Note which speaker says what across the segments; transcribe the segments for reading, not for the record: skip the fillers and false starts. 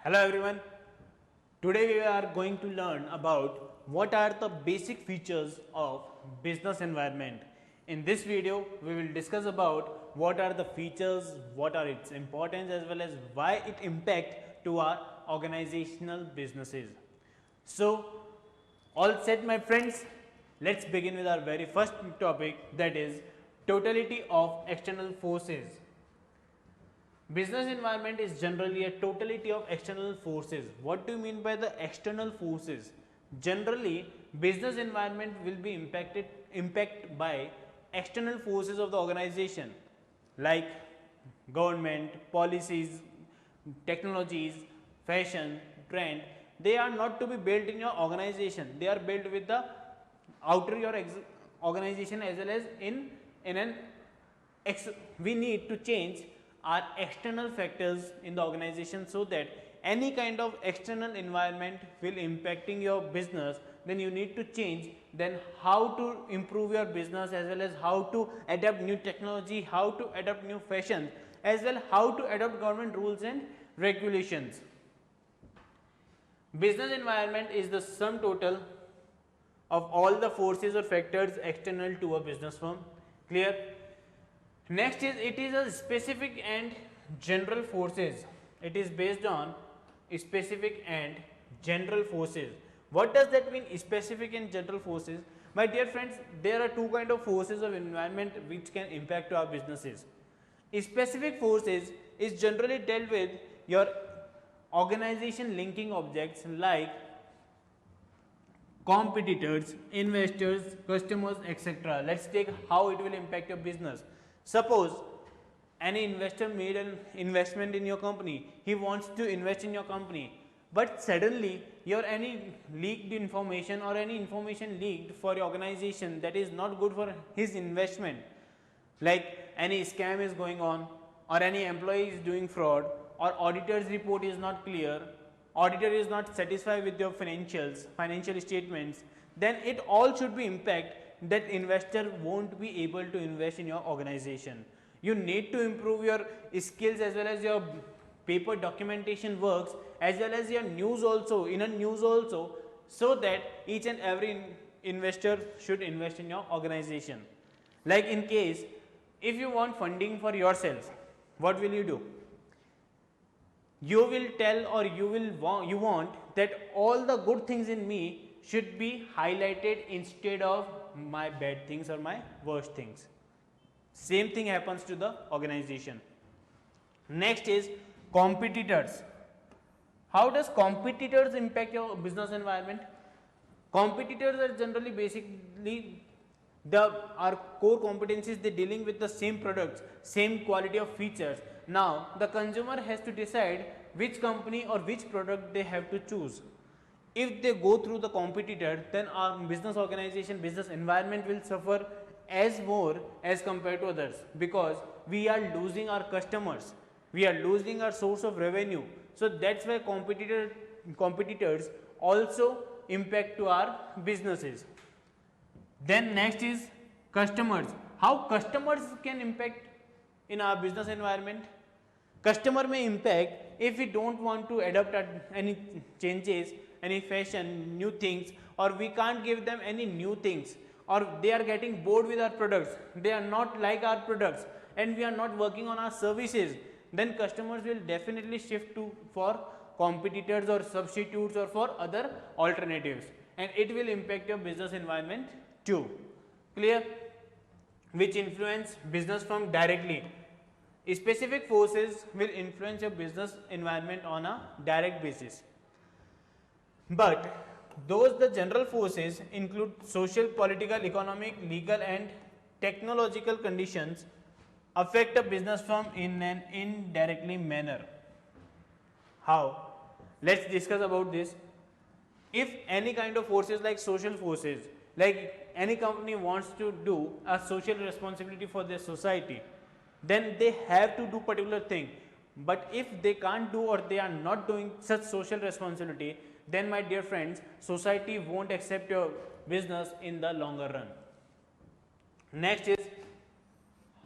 Speaker 1: Hello everyone. Today we are going to learn about what are the basic features of business environment. In this video, we will discuss about what are the features, what are its importance as well as why it impact to our organizational businesses. So, all set my friends, let's begin with our very first topic, that is totality of external forces. Business environment is generally a totality of external forces. What do you mean by the external forces? Generally, business environment will be impacted by external forces of the organization like government, policies, technologies, fashion, trend. They are not to be built in your organization. They are built with the outer your organization as well as in an we need to change our external factors in the organization so that any kind of external environment will impacting your business, then you need to change then how to improve your business as well as how to adapt new technology, how to adapt new fashion, as well how to adopt government rules and regulations. Business environment is the sum total of all the forces or factors external to a business firm. Clear? Next is, it is a specific and general forces. It is based on specific and general forces. What does that mean, specific and general forces? My dear friends, there are two kind of forces of environment which can impact our businesses. Specific forces is generally dealt with your organization linking objects like competitors, investors, customers, etc. Let's take how it will impact your business. Suppose any investor made an investment in your company, he wants to invest in your company, but suddenly your any leaked information or any information leaked for your organization that is not good for his investment, like any scam is going on or any employee is doing fraud or auditor's report is not clear, auditor is not satisfied with your financial statements, then it all should be impact that investor won't be able to invest in your organization. You need to improve your skills as well as your paper documentation works as well as your news also, in a news also, so that each and every investor should invest in your organization. Like in case if you want funding for yourself, what will you do? You will tell or you want that all the good things in me should be highlighted instead of my bad things or my worst things. Same thing happens to the organization. Next is competitors. How does competitors impact your business environment? Competitors are generally basically our core competencies, they dealing with the same products, same quality of features. Now the consumer has to decide which company or which product they have to choose. If they go through the competitor, then our business organization, business environment will suffer as more as compared to others, because we are losing our customers, we are losing our source of revenue. So that's why competitors also impact to our businesses. Then next is customers. How customers can impact in our business environment? Customer may impact if we don't want to adopt any changes, any fashion, new things, or we can't give them any new things, or they are getting bored with our products, they are not like our products, and we are not working on our services, then customers will definitely shift to for competitors or substitutes or for other alternatives, and it will impact your business environment too. Clear? Which influence business firm directly. Specific forces will influence your business environment on a direct basis. But the general forces include social, political, economic, legal and technological conditions affect a business firm in an indirectly manner. How? Let's discuss about this. If any kind of forces like social forces, like any company wants to do a social responsibility for their society, then they have to do particular thing. But if they can't do or they are not doing such social responsibility, then my dear friends, society won't accept your business in the longer run. Next is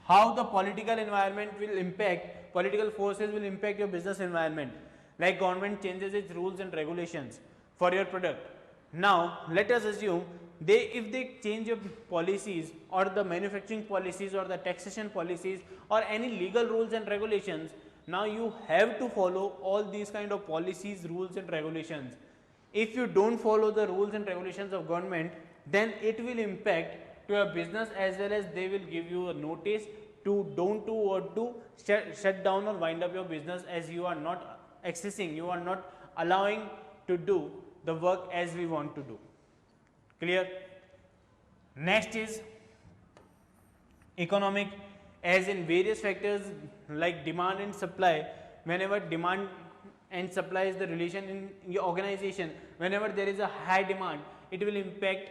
Speaker 1: how the political environment will impact, political forces will impact your business environment. like government changes its rules and regulations for your product. Now let us assume if they change your policies or the manufacturing policies or the taxation policies or any legal rules and regulations, now you have to follow all these kind of policies, rules and regulations. If you don't follow the rules and regulations of government, then it will impact to your business, as well as they will give you a notice to don't do or to shut down or wind up your business, as you are not accessing, you are not allowing to do the work as we want to do. Clear? Next is economic, as in various factors like demand and supply. Whenever demand and supply is the relation in your organization, whenever there is a high demand, it will impact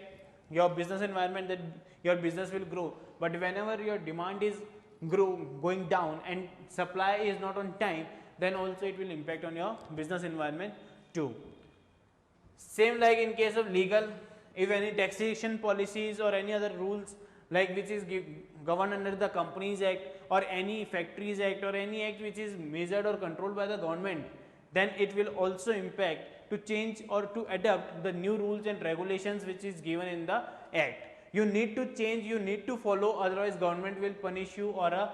Speaker 1: your business environment, that your business will grow. But whenever your demand is going down and supply is not on time, then also it will impact on your business environment too. Same like in case of legal, if any taxation policies or any other rules like which is governed under the Companies Act or any Factories Act or any act which is measured or controlled by the government, then it will also impact to change or to adapt the new rules and regulations which is given in the act. You need to change, you need to follow, otherwise government will punish you or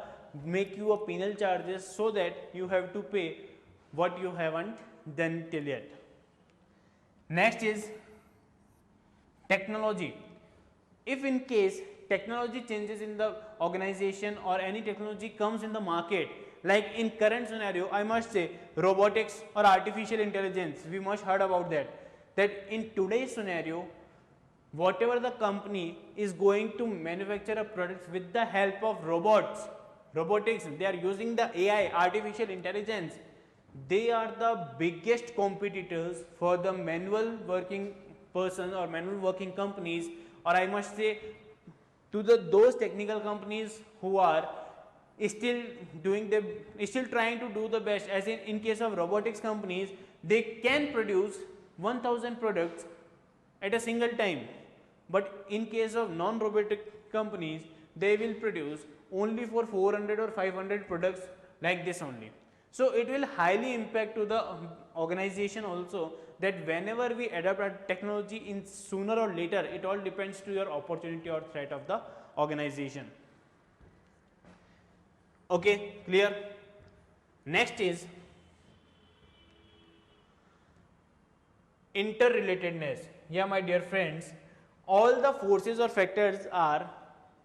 Speaker 1: make you a penal charges, so that you have to pay what you haven't done till yet. Next is technology. If in case technology changes in the organization or any technology comes in the market, like in current scenario, I must say robotics or artificial intelligence, we must heard about that in today's scenario, whatever the company is going to manufacture a product with the help of robotics, they are using the AI, artificial intelligence, they are the biggest competitors for the manual working persons or manual working companies, or I must say to those technical companies who are still trying to do the best. As in case of robotics companies, they can produce 1000 products at a single time, but in case of non-robotic companies, they will produce only for 400 or 500 products like this only. So it will highly impact to the organization also, that whenever we adapt our technology in sooner or later, it all depends to your opportunity or threat of the organization. Okay, clear? Next is interrelatedness. Yeah, my dear friends, all the forces or factors are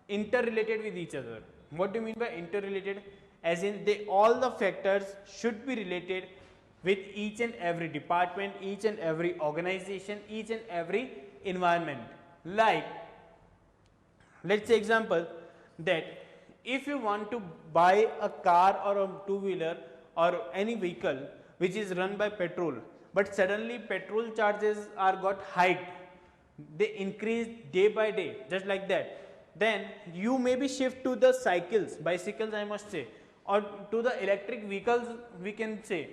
Speaker 1: interrelated with each other. What do you mean by interrelated? As in all the factors should be related with each and every department, each and every organization, each and every environment. Like, let's say example, that if you want to buy a car or a two-wheeler or any vehicle which is run by petrol, but suddenly petrol charges are got hiked, they increase day by day, just like that, then you maybe shift to the bicycles I must say, or to the electric vehicles we can say.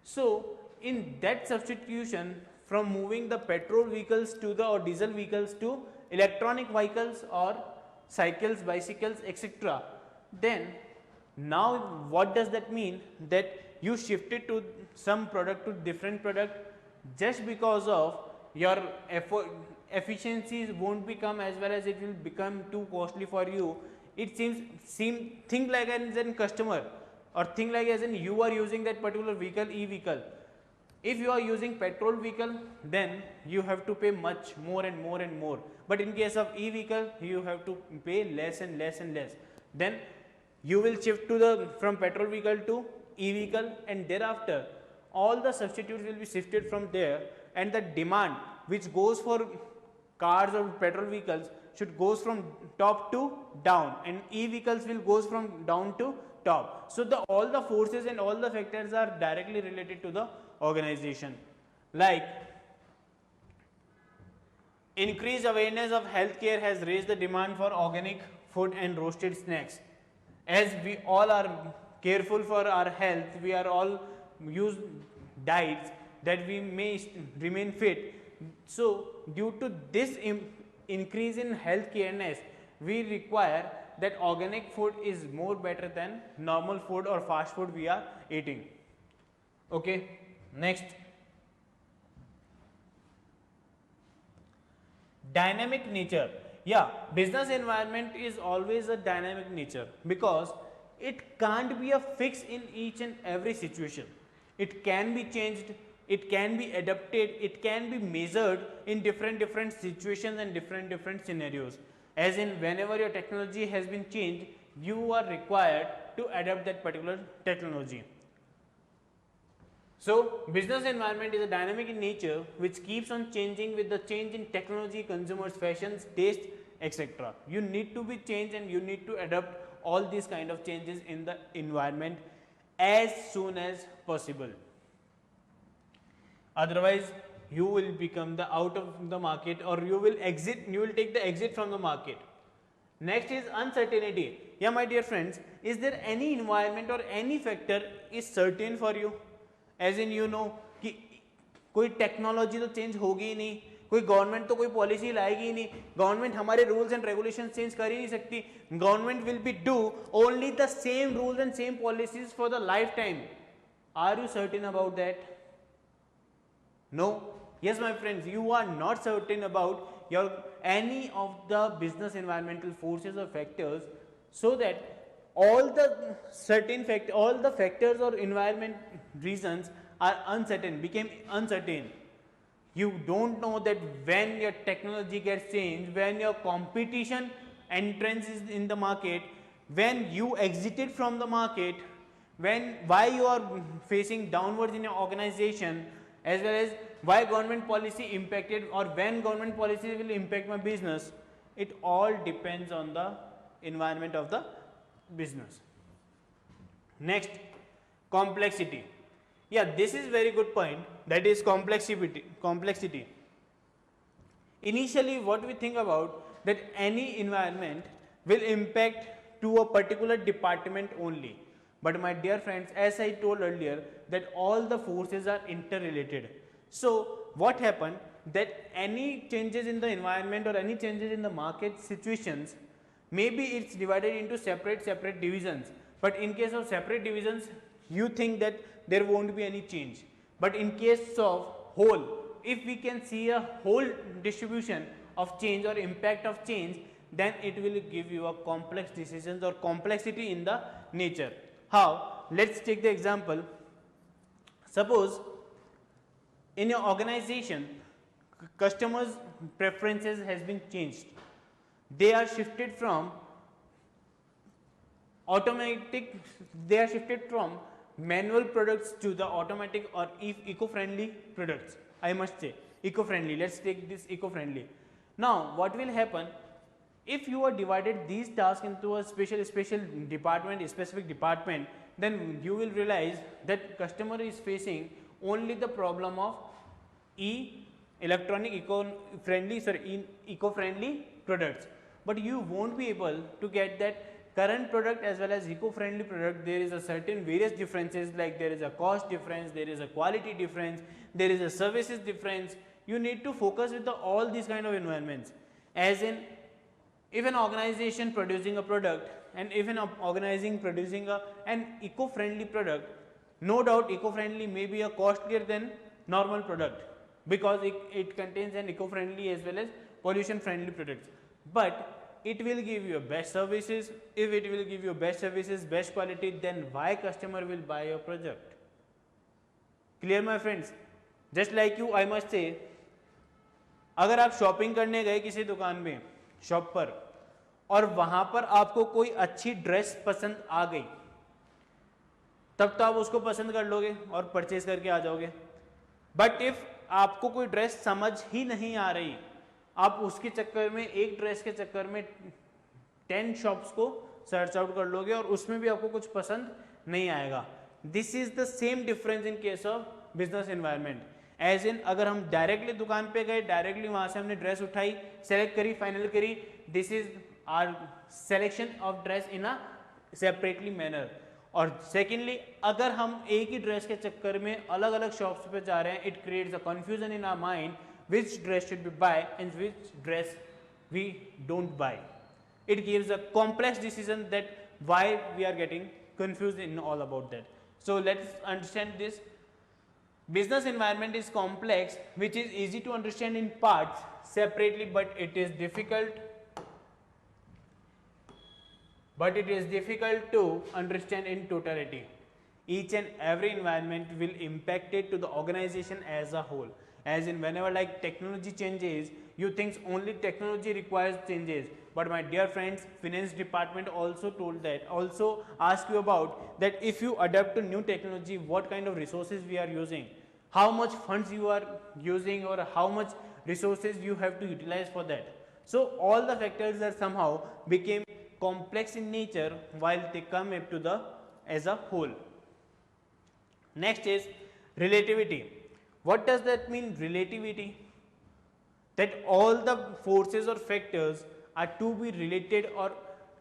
Speaker 1: So in that substitution, from moving the petrol vehicles to the or diesel vehicles to electronic vehicles or cycles, bicycles, etc., then now what does that mean? That you shifted to some product to different product just because of your efficiencies won't become, as well as it will become too costly for you. It think like as a customer, or think like as in you are using that particular vehicle, e-vehicle. If you are using petrol vehicle, then you have to pay much more and more and more. But in case of e-vehicle, you have to pay less and less and less. Then you will shift to from petrol vehicle to e-vehicle, and thereafter all the substitutes will be shifted from there, and the demand which goes for cars or petrol vehicles should goes from top to down, and e-vehicles will goes from down to top. So all the forces and all the factors are directly related to the organization. Like, increased awareness of healthcare has raised the demand for organic food and roasted snacks. As we all are careful for our health, we are all use diets that we may remain fit. So due to this increase in health careness, we require that organic food is more better than normal food or fast food we are eating. Okay, Next, dynamic nature. Yeah, business environment is always a dynamic nature because it can't be a fix in each and every situation. It can be changed, it can be adapted, it can be measured in different situations and different scenarios. As in, whenever your technology has been changed, you are required to adapt that particular technology. So, business environment is a dynamic in nature which keeps on changing with the change in technology, consumers, fashions, taste, etc. You need to be changed and you need to adapt all these kind of changes in the environment as soon as possible. Otherwise, you will become the out of the market, or you will take the exit from the market. Next is uncertainty. Yeah, my dear friends, is there any environment or any factor is certain for you? As in you know कि कोई technology तो change होगी ही नहीं, कोई government तो कोई policy लाएगी ही नहीं, गवर्नमेंट हमारे रूल्स एंड रेगुलेशन चेंज कर ही नहीं सकती, government will be do only the same rules and same policies for the life time. Are you certain about that? No. Yes, my friends, you are not certain about your any of the business environmental forces or factors, so that all the all the factors or environment reasons are uncertain, became uncertain. You don't know that when your technology gets changed, when your competition entrance is in the market, when you exited from the market, why you are facing downwards in your organization, as well as why government policy impacted, or when government policy will impact my business. It all depends on the environment of the business. Next, complexity. Yeah, this is very good point, that is complexity. Initially, what we think about, that any environment will impact to a particular department only. But my dear friends, as I told earlier, that all the forces are interrelated. So what happened, that any changes in the environment or any changes in the market situations, maybe it's divided into separate divisions. But in case of separate divisions, you think that there won't be any change. But in case of whole, if we can see a whole distribution of change or impact of change, then it will give you a complex decisions or complexity in the nature. How? Let's take the example. Suppose in your organization, customers' preferences has been changed. They are shifted from manual products to the automatic or eco-friendly products. I must say eco-friendly. Let's take this eco-friendly. Now, what will happen if you are divided these tasks into a specific department? Then you will realize that customer is facing only the problem of eco-friendly products, but you won't be able to get that current product as well as eco-friendly product. There is a certain various differences, like there is a cost difference, there is a quality difference, there is a services difference. You need to focus with all these kind of environments. As in, if an organization producing a product and if an organization producing an eco-friendly product, no doubt eco-friendly may be a costlier than normal product, because it contains an eco-friendly as well as pollution-friendly products. But it will give you best services. If it will give you best services, best quality, then why customer will buy your product? Clear, my friends? Just like you, I must say, अगर आप shopping करने गए किसी दुकान में, shop पर, और वहां पर आपको कोई अच्छी ड्रेस पसंद आ गई, तब तो आप उसको पसंद कर लोगे और परचेज करके आ जाओगे. बट इफ आपको कोई ड्रेस समझ ही नहीं आ रही, आप उसके चक्कर में, एक ड्रेस के चक्कर में 10 शॉप्स को सर्च आउट कर लोगे और उसमें भी आपको कुछ पसंद नहीं आएगा. This is the same difference in case of business environment. As in, अगर हम डायरेक्टली दुकान पे गए, डायरेक्टली वहां से हमने ड्रेस उठाई, सेलेक्ट करी, फाइनल करी, this is our selection of dress in a separately manner. और सेकेंडली, अगर हम एक ही ड्रेस के चक्कर में अलग अलग शॉप्स पे जा रहे हैं, it creates a confusion in our mind which dress should be buy and which dress we don't buy. It gives a complex decision that why we are getting confused in all about that. So let's understand this. Business environment is complex, which is easy to understand in parts separately, but it is difficult to understand in totality. Each and every environment will impact it to the organization as a whole. As in, whenever like technology changes, you think only technology requires changes, but my dear friends, finance department also told that, also ask you about that, if you adapt to new technology, what kind of resources we are using, how much funds you are using, or how much resources you have to utilize for that. So all the factors are somehow became complex in nature while they come up to the as a whole. Next is relativity. What does that mean, relativity? That all the forces or factors are to be related or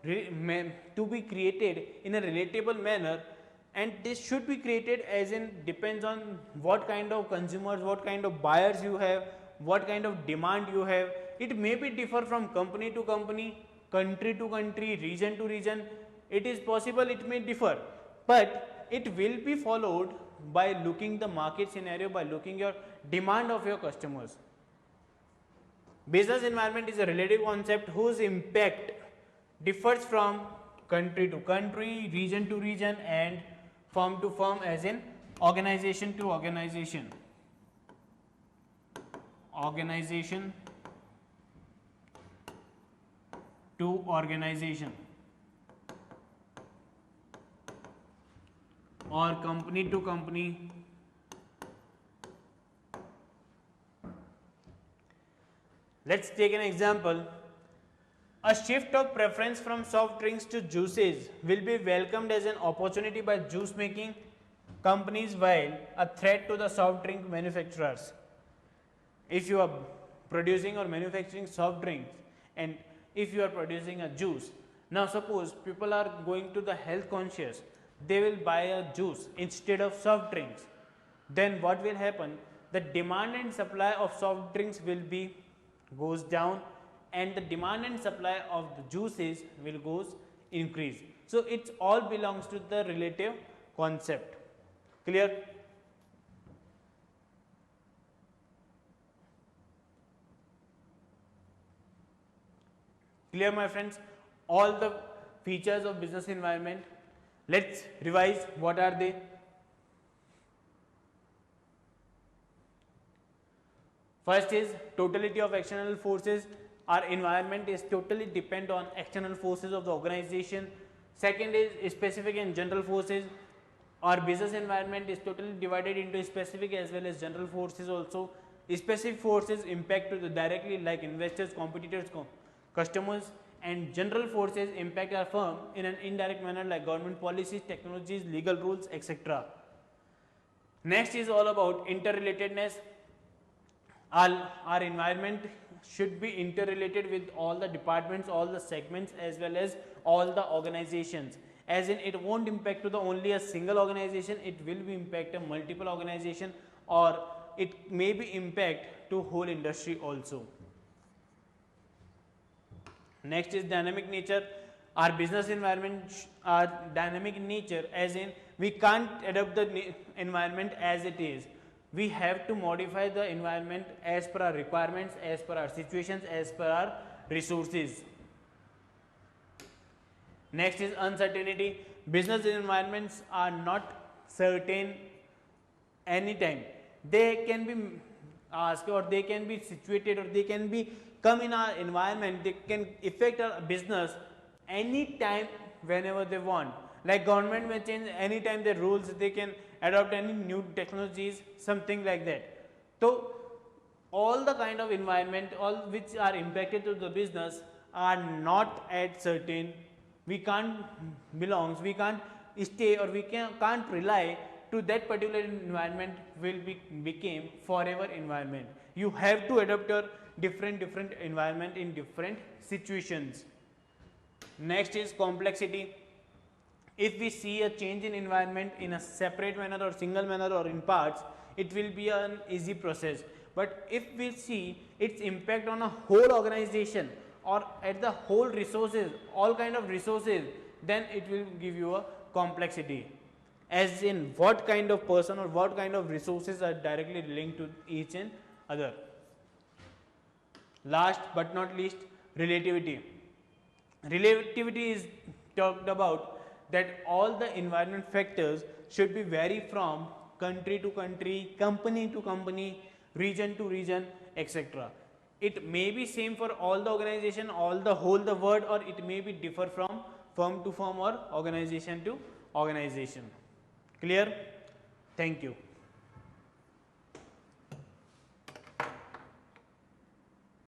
Speaker 1: to be created in a relatable manner, and this should be created as in depends on what kind of consumers, what kind of buyers you have, what kind of demand you have. It may be differ from company to company, country to country, region to region. It is possible it may differ, but it will be followed by looking the market scenario, by looking your demand of your customers. Business environment is a relative concept whose impact differs from country to country, region to region, and firm to firm, as in organization to organization. Organization to organization, or company to company. Let's take an example. A shift of preference from soft drinks to juices will be welcomed as an opportunity by juice making companies, while a threat to the soft drink manufacturers. If you are producing or manufacturing soft drinks, and if you are producing a juice, now suppose people are going to the health conscious, they will buy a juice instead of soft drinks. Then what will happen? The demand and supply of soft drinks will be goes down, and the demand and supply of the juices will goes increase. So it all belongs to the relative concept. Clear? Clear, my friends? All the features of business environment. Let's revise. What are they? First is totality of external forces. Our environment is totally depend on external forces of the organization. Second is specific and general forces. Our business environment is totally divided into specific as well as general forces also. Specific forces impact to the directly like investors, competitors, customers, and general forces impact our firm in an indirect manner like government policies, technologies, legal rules, etc. Next is all about interrelatedness. Our environment should be interrelated with all the departments, all the segments, as well as all the organizations. As in, it won't impact to the only a single organization, it will be impact a multiple organization, or it may be impact to whole industry also. Next is dynamic nature. Our business environment are dynamic in nature, as in we can't adapt the environment as it is. We have to modify the environment as per our requirements, as per our situations, as per our resources. Next is uncertainty. Business environments are not certain anytime. They can be asked, or they can be situated, or they can be come in our environment. They can affect our business anytime, whenever they want. Like government may change anytime their rules, they can adopt any new technologies, something like that. So all the kind of environment, all which are impacted to the business are not at certain. We can't belongs, we can't stay, or we can't rely to that particular environment will became forever environment. You have to adapt your different environment in different situations. Next is complexity. If we see a change in environment in a separate manner or single manner or in parts, it will be an easy process. But if we see its impact on a whole organization or at the whole resources, all kind of resources, then it will give you a complexity. as in what kind of person or what kind of resources are directly linked to each and other. Last but not least, relativity. Relativity is talked about that all the environment factors should be vary from country to country, company to company, region to region, etc. It may be same for all the organization, all the whole the world, or it may be differ from firm to firm or organization to organization. Clear? Thank you.